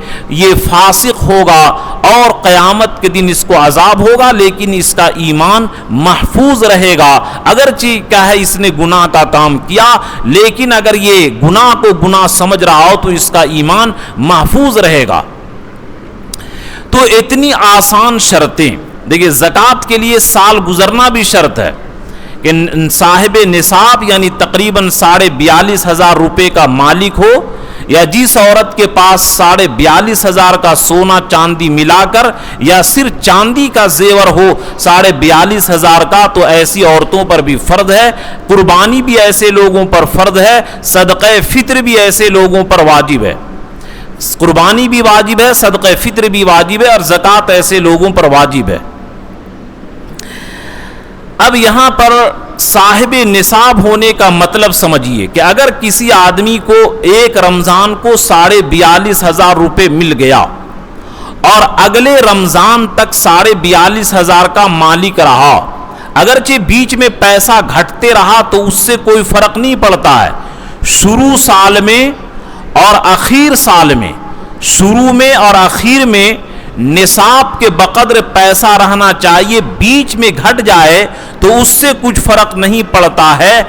یہ فاسق ہوگا اور قیامت کے دن اس کو عذاب ہوگا، لیکن اس کا ایمان محفوظ رہے گا۔ اگرچہ کیا ہے اس نے گناہ کا کام کیا، لیکن اگر یہ گناہ کو گناہ سمجھ رہا ہو تو اس کا ایمان محفوظ رہے گا۔ تو اتنی آسان شرطیں، دیکھیں زکوٰۃ کے لیے سال گزرنا بھی شرط ہے کہ صاحب نصاب یعنی تقریباً 42,500 روپے کا مالک ہو، یا جس عورت کے پاس 42,500 کا سونا چاندی ملا کر یا صرف چاندی کا زیور ہو 42,500 کا، تو ایسی عورتوں پر بھی فرض ہے۔ قربانی بھی ایسے لوگوں پر فرض ہے، صدقہ فطر بھی ایسے لوگوں پر واجب ہے۔ قربانی بھی واجب ہے، صدقہ فطر بھی واجب ہے، اور زکوٰۃ ایسے لوگوں پر واجب ہے۔ اب یہاں پر صاحب نصاب ہونے کا مطلب سمجھیے کہ اگر کسی آدمی کو ایک رمضان کو 42,500 روپے مل گیا اور اگلے رمضان تک 42,500 کا مالک رہا، اگرچہ بیچ میں پیسہ گھٹتے رہا تو اس سے کوئی فرق نہیں پڑتا ہے۔ شروع سال میں اور اخیر سال میں، شروع میں اور اخیر میں نصاب کے بقدر پیسہ رہنا چاہیے، بیچ میں گھٹ جائے تو اس سے کچھ فرق نہیں پڑتا ہے۔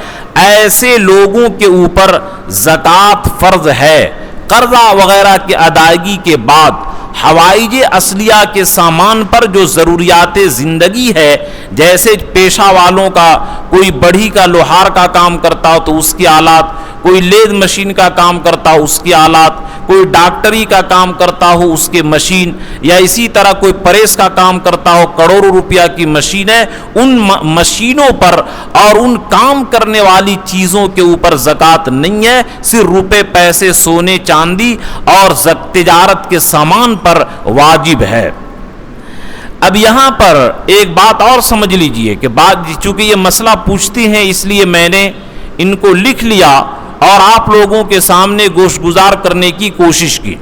ایسے لوگوں کے اوپر زکوٰۃ فرض ہے۔ قرضہ وغیرہ کی ادائیگی کے بعد حوائج اصلیہ کے سامان پر جو ضروریات زندگی ہے، جیسے پیشہ والوں کا، کوئی بڑھی کا لوہار کا کام کرتا ہو تو اس کی آلات، کوئی لیز مشین کا کام کرتا ہو اس کی آلات، کوئی ڈاکٹری کا کام کرتا ہو اس کے مشین، یا اسی طرح کوئی پریس کا کام کرتا ہو، کروڑوں روپیہ کی مشین ہے، ان مشینوں پر اور ان کام کرنے والی چیزوں کے اوپر زکوٰۃ نہیں ہے، صرف روپے پیسے سونے چاندی اور تجارت کے سامان پر واجب ہے۔ اب یہاں پر ایک بات اور سمجھ لیجئے کہ چونکہ یہ مسئلہ پوچھتے ہیں اس لیے میں نے ان کو لکھ لیا اور آپ لوگوں کے سامنے گوش گزار کرنے کی کوشش کی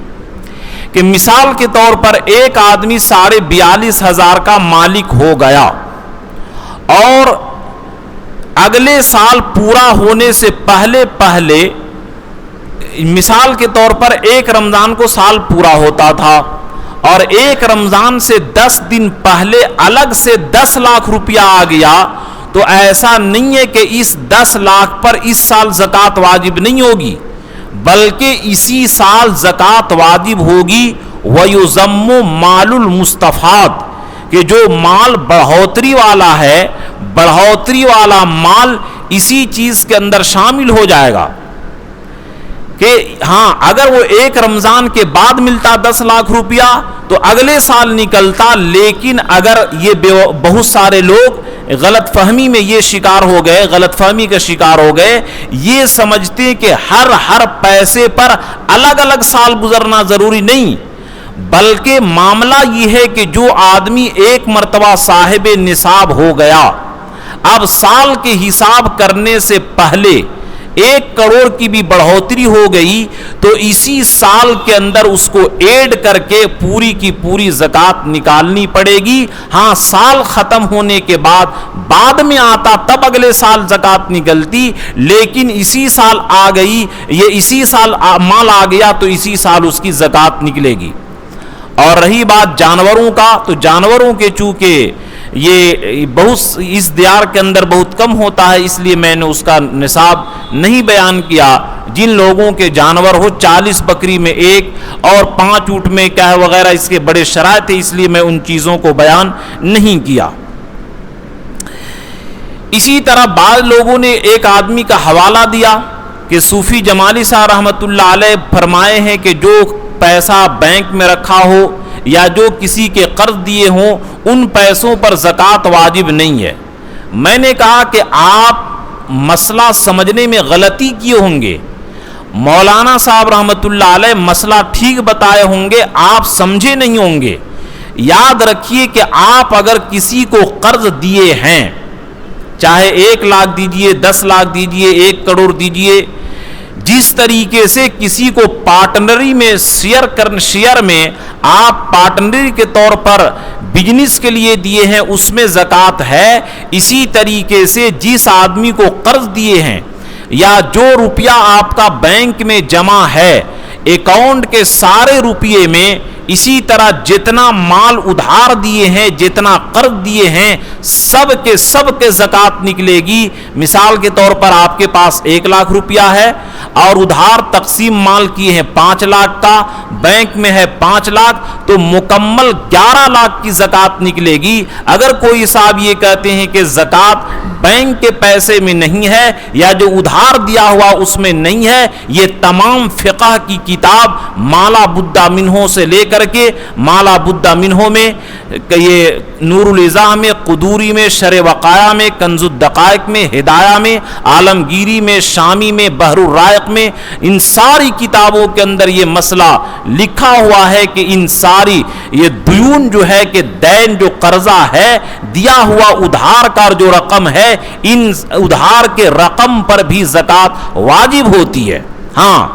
کہ مثال کے طور پر ایک آدمی 42,500 کا مالک ہو گیا اور اگلے سال پورا ہونے سے پہلے مثال کے طور پر ایک رمضان کو سال پورا ہوتا تھا اور ایک رمضان سے 10 دن پہلے الگ سے 10 لاکھ روپیہ آ گیا، تو ایسا نہیں ہے کہ اس 10 لاکھ پر اس سال زکوٰۃ واجب نہیں ہوگی، بلکہ اسی سال زکوٰۃ واجب ہوگی۔ وَيُضَمُّ مَالُ الْمُسْتَفَاد، کہ جو مال بڑھوتری والا ہے، بڑھوتری والا مال اسی چیز کے اندر شامل ہو جائے گا کہ ہاں اگر وہ ایک رمضان کے بعد ملتا 10 لاکھ روپیہ تو اگلے سال نکلتا، لیکن اگر یہ بہت سارے لوگ غلط فہمی میں یہ شکار ہو گئے، غلط فہمی کا شکار ہو گئے، یہ سمجھتے کہ ہر پیسے پر الگ الگ سال گزرنا ضروری نہیں، بلکہ معاملہ یہ ہے کہ جو آدمی ایک مرتبہ صاحب نصاب ہو گیا، اب سال کے حساب کرنے سے پہلے 1 کروڑ کی بھی بڑھوتری ہو گئی تو اسی سال کے اندر اس کو ایڈ کر کے پوری کی پوری زکات نکالنی پڑے گی. ہاں سال ختم ہونے کے بعد میں آتا تب اگلے سال زکات نکلتی, لیکن اسی سال آ گئی, یہ اسی سال مال آ گیا تو اسی سال اس کی زکات نکلے گی. اور رہی بات جانوروں کا, تو جانوروں کے چونکہ یہ بہت اس دیار کے اندر بہت کم ہوتا ہے, اس لیے میں نے اس کا نصاب نہیں بیان کیا. جن لوگوں کے جانور ہو 40 بکری میں 1 اور 5 اونٹ میں کیا ہے وغیرہ, اس کے بڑے شرائط ہیں, اس لیے میں ان چیزوں کو بیان نہیں کیا. اسی طرح بعض لوگوں نے ایک آدمی کا حوالہ دیا کہ صوفی جمالی صاحب رحمۃ اللہ علیہ فرمائے ہیں کہ جو پیسہ بینک میں رکھا ہو یا جو کسی کے قرض دیے ہوں ان پیسوں پر زکوٰۃ واجب نہیں ہے. میں نے کہا کہ آپ مسئلہ سمجھنے میں غلطی کیے ہوں گے. مولانا صاحب رحمۃ اللہ علیہ مسئلہ ٹھیک بتائے ہوں گے, آپ سمجھے نہیں ہوں گے. یاد رکھیے کہ آپ اگر کسی کو قرض دیے ہیں, چاہے 1 لاکھ دیجئے, 10 لاکھ دیجئے, 1 کروڑ دیجئے, جس طریقے سے کسی کو پارٹنری میں شیئر میں آپ پارٹنری کے طور پر بزنس کے لیے دیے ہیں اس میں زکوٰۃ ہے, اسی طریقے سے جس آدمی کو قرض دیے ہیں یا جو روپیہ آپ کا بینک میں جمع ہے اکاؤنٹ کے سارے روپیے میں, اسی طرح جتنا مال ادھار دیے ہیں, جتنا قرض دیے ہیں, سب کے زکوٰۃ نکلے گی. مثال کے طور پر آپ کے پاس 1 لاکھ روپیہ ہے اور ادھار تقسیم مال کیے ہیں 5 لاکھ کا, بینک میں ہے 5 لاکھ, تو مکمل 11 لاکھ کی زکوٰۃ نکلے گی. اگر کوئی صاحب یہ کہتے ہیں کہ زکوٰۃ بینک کے پیسے میں نہیں ہے یا جو ادھار دیا ہوا اس میں نہیں ہے, یہ تمام فقہ کی کتاب مالا بدھا منہو سے لے کر کے مالا بدھا منہو میں, یہ نور الازاح میں, قدوری میں, شرح وقایہ میں, کنز الدقائق میں, ہدایہ میں, عالمگیری میں, شامی میں, بحر الرائق میں, ان ساری کتابوں کے اندر یہ مسئلہ لکھا ہوا ہے کہ ان ساری یہ دیون جو ہے کہ دین جو قرضہ ہے دیا ہوا ادھار کا جو رقم ہے, ان ادھار کے رقم پر بھی زکوٰۃ واجب ہوتی ہے. ہاں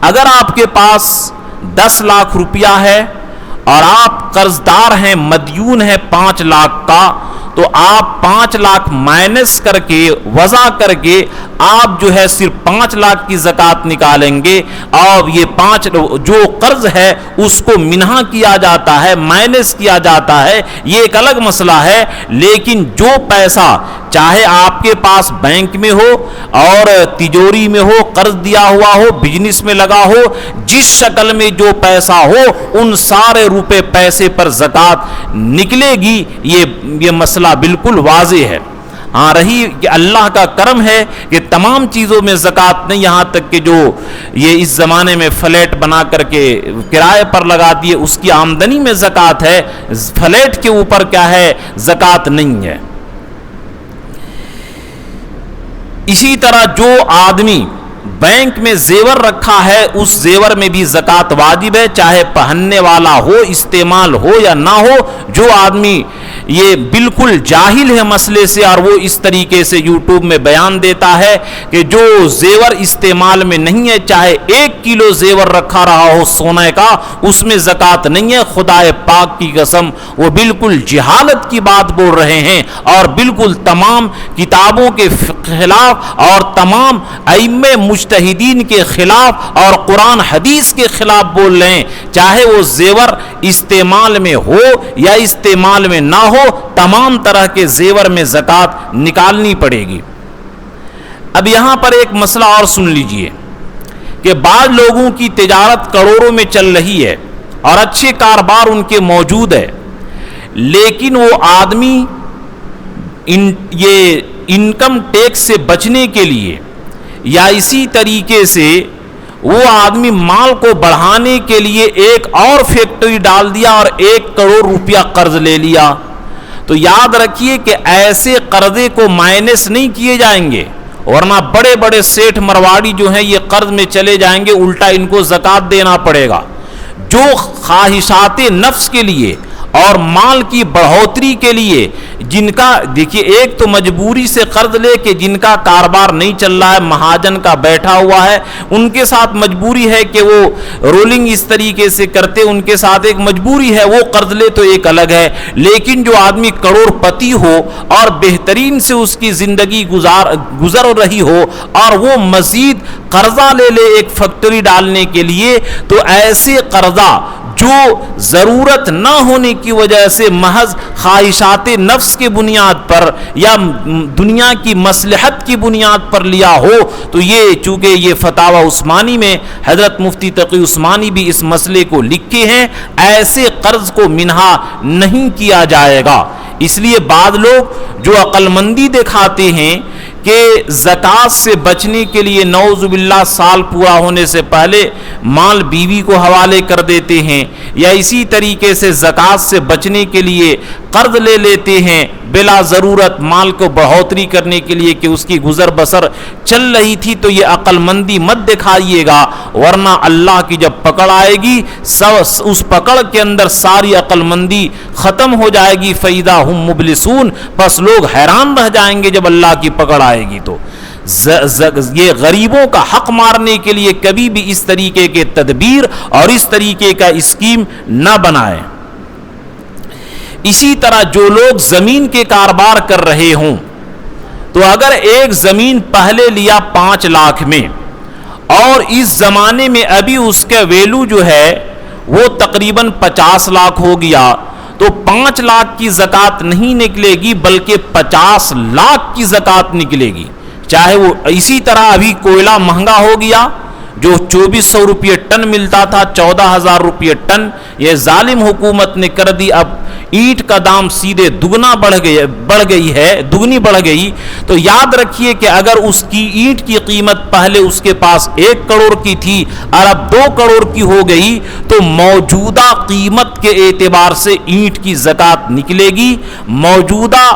اگر آپ کے پاس 10 لاکھ روپیہ ہے اور آپ قرض دار ہیں, مدیون ہے 5 لاکھ کا, تو آپ 5 لاکھ مائنس کر کے وضع کر کے آپ جو ہے صرف 5 لاکھ کی زکوٰۃ نکالیں گے, اور یہ 5 جو قرض ہے اس کو منہا کیا جاتا ہے, مائنس کیا جاتا ہے, یہ ایک الگ مسئلہ ہے. لیکن جو پیسہ چاہے آپ کے پاس بینک میں ہو اور تجوری میں ہو, قرض دیا ہوا ہو, بزنس میں لگا ہو, جس شکل میں جو پیسہ ہو ان سارے روپے پیسے پر زکوٰۃ نکلے گی. یہ مسئلہ بالکل واضح ہے. ہاں رہی کہ اللہ کا کرم ہے کہ تمام چیزوں میں زکوٰۃ نہیں, یہاں تک کہ جو یہ اس زمانے میں فلیٹ بنا کر کے کرائے پر لگا دیے اس کی آمدنی میں زکوٰۃ ہے, فلیٹ کے اوپر کیا ہے زکوٰۃ نہیں ہے. اسی طرح جو آدمی بینک میں زیور رکھا ہے اس زیور میں بھی زکوٰۃ واجب ہے, چاہے پہننے والا ہو, استعمال ہو یا نہ ہو. جو آدمی یہ بالکل جاہل ہے مسئلے سے اور وہ اس طریقے سے یوٹیوب میں بیان دیتا ہے کہ جو زیور استعمال میں نہیں ہے, چاہے 1 کلو زیور رکھا رہا ہو سونے کا, اس میں زکوٰۃ نہیں ہے, خدا پاک کی قسم وہ بالکل جہالت کی بات بول رہے ہیں اور بالکل تمام کتابوں کے خلاف اور تمام ائمہ مجتہدین کے خلاف اور قرآن حدیث کے خلاف بول رہے ہیں. چاہے وہ زیور استعمال میں ہو یا استعمال میں نہ ہو, تمام طرح کے زیور میں زکوٰۃ نکالنی پڑے گی. اب یہاں پر ایک مسئلہ اور سن لیجئے کہ بعض لوگوں کی تجارت کروڑوں میں چل رہی ہے اور اچھے کاروبار ان کے موجود ہے, لیکن وہ آدمی یہ انکم ٹیکس سے بچنے کے لیے یا اسی طریقے سے وہ آدمی مال کو بڑھانے کے لیے ایک اور فیکٹری ڈال دیا اور 1 کروڑ روپیہ قرض لے لیا. تو یاد رکھیے کہ ایسے قرضے کو مائنس نہیں کیے جائیں گے, ورنہ بڑے بڑے سیٹھ مرواڑی جو ہیں یہ قرض میں چلے جائیں گے, الٹا ان کو زکوٰۃ دینا پڑے گا. جو خواہشات نفس کے لیے اور مال کی بڑھوتری کے لیے جن کا دیکھیے ایک تو مجبوری سے قرض لے کے جن کا کاروبار نہیں چل رہا ہے، مہاجن کا بیٹھا ہوا ہے، ان کے ساتھ مجبوری ہے کہ وہ رولنگ اس طریقے سے کرتے، ان کے ساتھ ایک مجبوری ہے، وہ قرض لے تو ایک الگ ہے۔ لیکن جو آدمی کروڑ پتی ہو اور بہترین سے اس کی زندگی گزر رہی ہو اور وہ مزید قرضہ لے لے ایک فیکٹری ڈالنے کے لیے، تو ایسے قرضہ جو ضرورت نہ ہونے کی وجہ سے محض خواہشات نفس کی بنیاد پر یا دنیا کی مصلحت کی بنیاد پر لیا ہو، تو یہ چونکہ یہ فتاوی عثمانی میں حضرت مفتی تقی عثمانی بھی اس مسئلے کو لکھے ہیں، ایسے قرض کو منہا نہیں کیا جائے گا۔ اس لیے بعض لوگ جو عقل مندی دکھاتے ہیں کہ زکوٰۃ سے بچنے کے لیے نعوذ باللہ سال پورا ہونے سے پہلے مال بیوی کو حوالے کر دیتے ہیں، یا اسی طریقے سے زکوٰۃ سے بچنے کے لیے قرض لے لیتے ہیں بلا ضرورت مال کو بڑھوتری کرنے کے لیے کہ اس کی گزر بسر چل رہی تھی، تو یہ عقل مندی مت دکھائیے گا، ورنہ اللہ کی جب پکڑ آئے گی اس پکڑ کے اندر ساری عقل مندی ختم ہو جائے گی، فَإِذَا هُمْ مُبْلِسُونَ، پس لوگ حیران رہ جائیں گے جب اللہ کی پکڑ آئے گی۔ تو یہ غریبوں کا حق مارنے کے لیے کبھی بھی اس طریقے کے تدبیر اور اس طریقے کا اسکیم نہ بنائیں۔ اسی طرح جو لوگ زمین کے کاروبار کر رہے ہوں، تو اگر ایک زمین پہلے لیا 5 لاکھ میں اور اس زمانے میں ابھی اس کا ویلو جو ہے وہ تقریباً 50 لاکھ ہو گیا، تو 5 لاکھ کی زکوٰۃ نہیں نکلے گی بلکہ 50 لاکھ کی زکوٰۃ نکلے گی۔ چاہے وہ اسی طرح ابھی کوئلہ مہنگا ہو گیا، جو 2400 روپے ٹن ملتا تھا 14,000 روپے ٹن، یہ ظالم حکومت نے کر دی، اب اینٹ کا دام سیدھے دگنی بڑھ گئی۔ تو یاد رکھیے کہ اگر اس کی اینٹ کی قیمت پہلے اس کے پاس 1 کروڑ کی تھی اور اب 2 کروڑ کی ہو گئی، تو موجودہ قیمت کے اعتبار سے اینٹ کی زکوٰۃ نکلے گی، موجودہ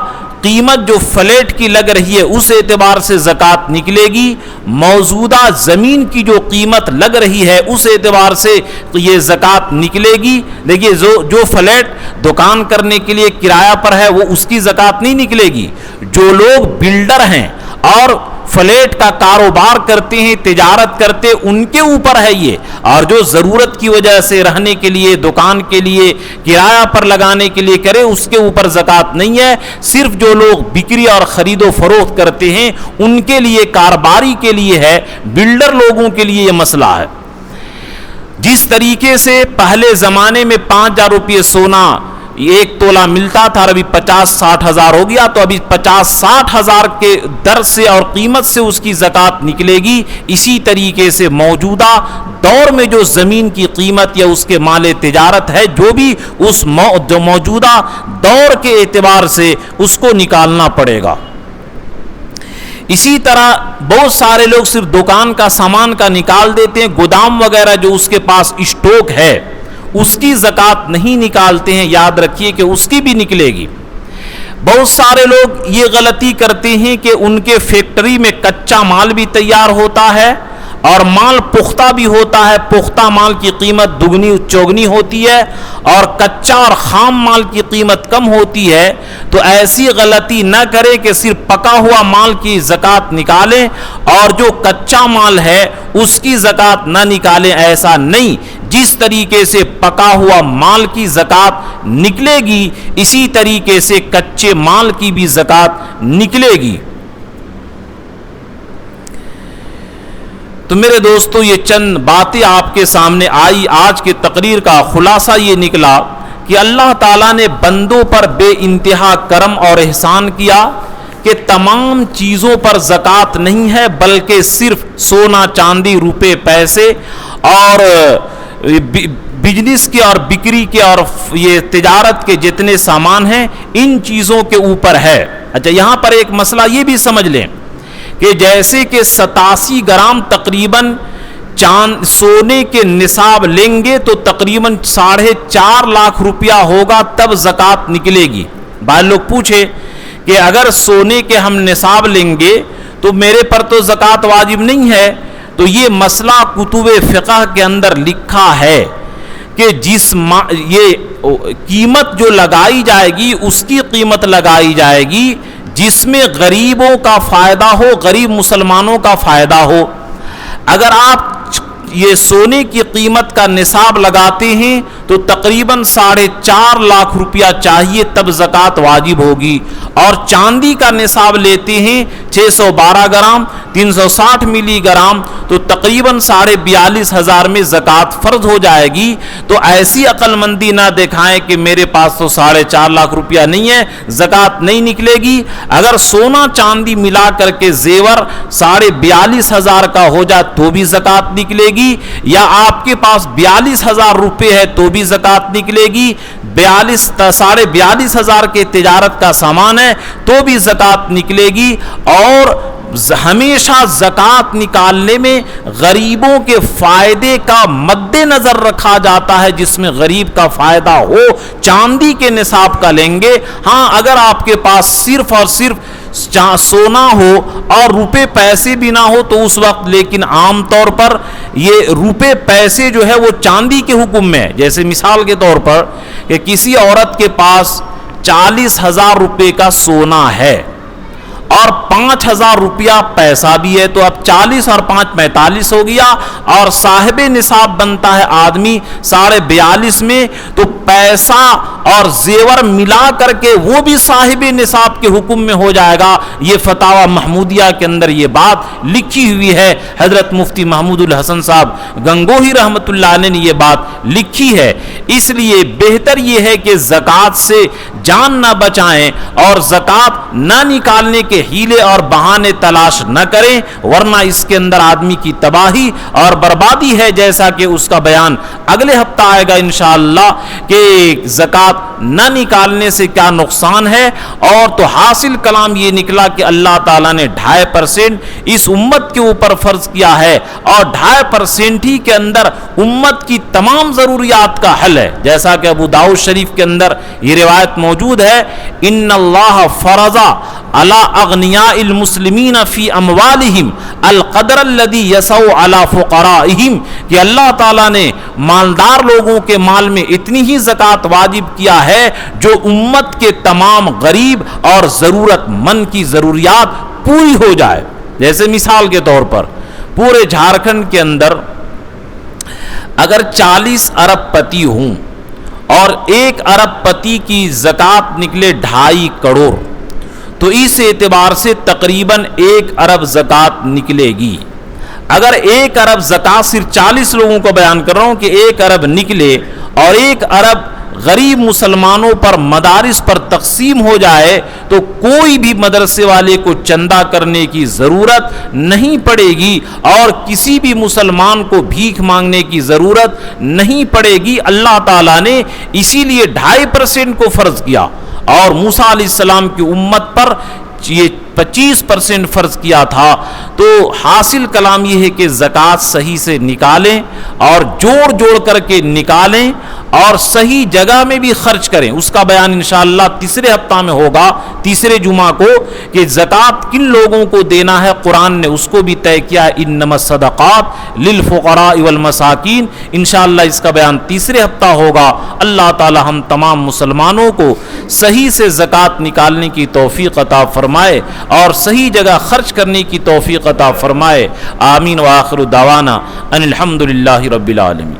قیمت جو فلیٹ کی لگ رہی ہے اس اعتبار سے زکوٰۃ نکلے گی، موجودہ زمین کی جو قیمت لگ رہی ہے اس اعتبار سے یہ زکوٰۃ نکلے گی۔ دیکھیے جو فلیٹ دکان کرنے کے لیے کرایہ پر ہے وہ اس کی زکوٰۃ نہیں نکلے گی، جو لوگ بلڈر ہیں اور فلیٹ کا کاروبار کرتے ہیں، تجارت کرتے، ان کے اوپر ہے یہ، اور جو ضرورت کی وجہ سے رہنے کے لیے، دکان کے لیے، کرایہ پر لگانے کے لیے کرے اس کے اوپر زکوٰۃ نہیں ہے۔ صرف جو لوگ بکری اور خرید و فروخت کرتے ہیں ان کے لیے، کاروباری کے لیے ہے، بلڈر لوگوں کے لیے یہ مسئلہ ہے۔ جس طریقے سے پہلے زمانے میں 5,000 روپے سونا 1 تولہ ملتا تھا اور ابھی 50-60 ہزار ہو گیا، تو ابھی 50-60 ہزار کے در سے اور قیمت سے اس کی زکوٰۃ نکلے گی۔ اسی طریقے سے موجودہ دور میں جو زمین کی قیمت یا اس کے مال تجارت ہے، جو بھی اس موجودہ دور کے اعتبار سے اس کو نکالنا پڑے گا۔ اسی طرح بہت سارے لوگ صرف دکان کا سامان کا نکال دیتے ہیں، گودام وغیرہ جو اس کے پاس اسٹاک ہے اس کی زکوٰۃ نہیں نکالتے ہیں، یاد رکھیے کہ اس کی بھی نکلے گی۔ بہت سارے لوگ یہ غلطی کرتے ہیں کہ ان کے فیکٹری میں کچا مال بھی تیار ہوتا ہے اور مال پختہ بھی ہوتا ہے، پختہ مال کی قیمت دگنی چوگنی ہوتی ہے اور کچا اور خام مال کی قیمت کم ہوتی ہے۔ تو ایسی غلطی نہ کرے کہ صرف پکا ہوا مال کی زکوٰۃ نکالیں اور جو کچا مال ہے اس کی زکوٰۃ نہ نکالیں، ایسا نہیں۔ جس طریقے سے پکا ہوا مال کی زکوٰۃ نکلے گی اسی طریقے سے کچے مال کی بھی زکوٰۃ نکلے گی۔ تو میرے دوستو یہ چند باتیں آپ کے سامنے آئی۔ آج کی تقریر کا خلاصہ یہ نکلا کہ اللہ تعالیٰ نے بندوں پر بے انتہا کرم اور احسان کیا کہ تمام چیزوں پر زکوٰۃ نہیں ہے بلکہ صرف سونا چاندی روپے پیسے اور بزنس کے اور بکری کے اور یہ تجارت کے جتنے سامان ہیں ان چیزوں کے اوپر ہے۔ اچھا، یہاں پر ایک مسئلہ یہ بھی سمجھ لیں کہ جیسے کہ 87 گرام تقریباً سونے کے نصاب لیں گے تو تقریباً 4.5 لاکھ روپیہ ہوگا تب زکوٰۃ نکلے گی۔ بعض لوگ پوچھے کہ اگر سونے کے ہم نصاب لیں گے تو میرے پر تو زکوٰۃ واجب نہیں ہے، تو یہ مسئلہ کتب فقہ کے اندر لکھا ہے کہ کہ یہ قیمت جو لگائی جائے گی اس کی قیمت لگائی جائے گی جس میں غریبوں کا فائدہ ہو، غریب مسلمانوں کا فائدہ ہو۔ اگر آپ یہ سونے کی قیمت کا نصاب لگاتے ہیں تو تقریباً 4.5 لاکھ روپیہ چاہیے تب زکوٰۃ واجب ہوگی، اور چاندی کا نصاب لیتے ہیں 612 گرام 360 ملی گرام تو تقریباً 42,500 میں زکوٰۃ فرض ہو جائے گی۔ تو ایسی عقل مندی نہ دکھائیں کہ میرے پاس تو 4.5 لاکھ روپیہ نہیں ہے، زکوٰۃ نہیں نکلے گی۔ اگر سونا چاندی ملا کر کے زیور 42,500 کا ہو جائے تو بھی زکوٰۃ نکلے گی، یا آپ کے پاس 42,000 روپے ہے تو بھی زکوٰۃ نکلے گی، 42,500 کے تجارت کا سامان ہے تو بھی زکوٰۃ نکلے گی۔ اور ہمیشہ زکوٰۃ نکالنے میں غریبوں کے فائدے کا مد نظر رکھا جاتا ہے، جس میں غریب کا فائدہ ہو چاندی کے نصاب کا لیں گے۔ ہاں اگر آپ کے پاس صرف اور صرف سونا ہو اور روپے پیسے بھی نہ ہو تو اس وقت، لیکن عام طور پر یہ روپے پیسے جو ہے وہ چاندی کے حکم میں ہے۔ جیسے مثال کے طور پر کہ کسی عورت کے پاس 40,000 روپے کا سونا ہے اور 5,000 روپیہ پیسہ بھی ہے، تو اب 40 اور 5 45 ہو گیا، اور صاحب نصاب بنتا ہے آدمی 42.5 میں، تو پیسہ اور زیور ملا کر کے وہ بھی صاحب نصاب کے حکم میں ہو جائے گا۔ یہ فتاوی محمودیہ کے اندر یہ بات لکھی ہوئی ہے، حضرت مفتی محمود الحسن صاحب گنگوہی رحمۃ اللہ علیہ نے یہ بات لکھی ہے۔ اس لیے بہتر یہ ہے کہ زکوٰۃ سے جان نہ بچائیں اور زکوٰۃ نہ نکالنے کے ہیلے اور بہانے تلاش نہ کریں، ورنہ اس کے اندر آدمی کی تباہی اور بربادی ہے، جیسا کہ اس کا بیان اگلے ہفتہ آئے گا انشاءاللہ کہ زکوٰۃ نہ نکالنے سے کیا نقصان ہے۔ اور تو حاصل کلام یہ نکلا کہ اللہ تعالیٰ نے 2.5% اس امت کے اوپر فرض کیا ہے، اور 2.5% ہی کے اندر امت کی تمام ضروریات کا حل ہے، جیسا کہ ابو داؤد شریف کے اندر یہ روایت موجود ہے، ان اللہ فرض علی اغنیاء المسلمین فی اموالہم القدر الذی یسع علی فقرائہم، کہ اللہ تعالیٰ نے مالدار لوگوں کے مال میں اتنی ہی زکوٰۃ واجب کیا ہے جو امت کے تمام غریب اور ضرورت مند کی ضروریات پوری ہو جائے۔ جیسے مثال کے طور پر پورے جھارکھنڈ کے اندر اگر 40 ارب پتی ہوں اور 1 ارب پتی کی زکوٰۃ نکلے 2.5 کروڑ، تو اس اعتبار سے تقریباً 1 ارب زکوٰۃ نکلے گی۔ اگر 1 ارب زکوٰۃ صرف 40 لوگوں کو بیان کر رہا ہوں کہ 1 ارب نکلے اور 1 ارب غریب مسلمانوں پر مدارس پر تقسیم ہو جائے تو کوئی بھی مدرسے والے کو چندہ کرنے کی ضرورت نہیں پڑے گی اور کسی بھی مسلمان کو بھیک مانگنے کی ضرورت نہیں پڑے گی۔ اللہ تعالیٰ نے اسی لیے 2.5% کو فرض کیا، اور موسیٰ علیہ السلام کی امت پر یہ 25% فرض کیا تھا۔ تو حاصل کلام یہ ہے کہ زکوٰۃ صحیح سے نکالیں اور جوڑ جوڑ کر کے نکالیں اور صحیح جگہ میں بھی خرچ کریں۔ اس کا بیان انشاءاللہ تیسرے ہفتہ میں ہوگا، تیسرے جمعہ کو، کہ زکوٰۃ کن لوگوں کو دینا ہے۔ قرآن نے اس کو بھی طے کیا ہے، انما الصدقات للفقراء والمساکین۔ انشاءاللہ اس کا بیان تیسرے ہفتہ ہوگا۔ اللہ تعالی ہم تمام مسلمانوں کو صحیح سے زکوٰۃ نکالنے کی توفیق عطا فرمائے اور صحیح جگہ خرچ کرنے کی توفیق عطا فرمائے۔ آمین وآخر دعوانا ان الحمدللہ رب العالمین۔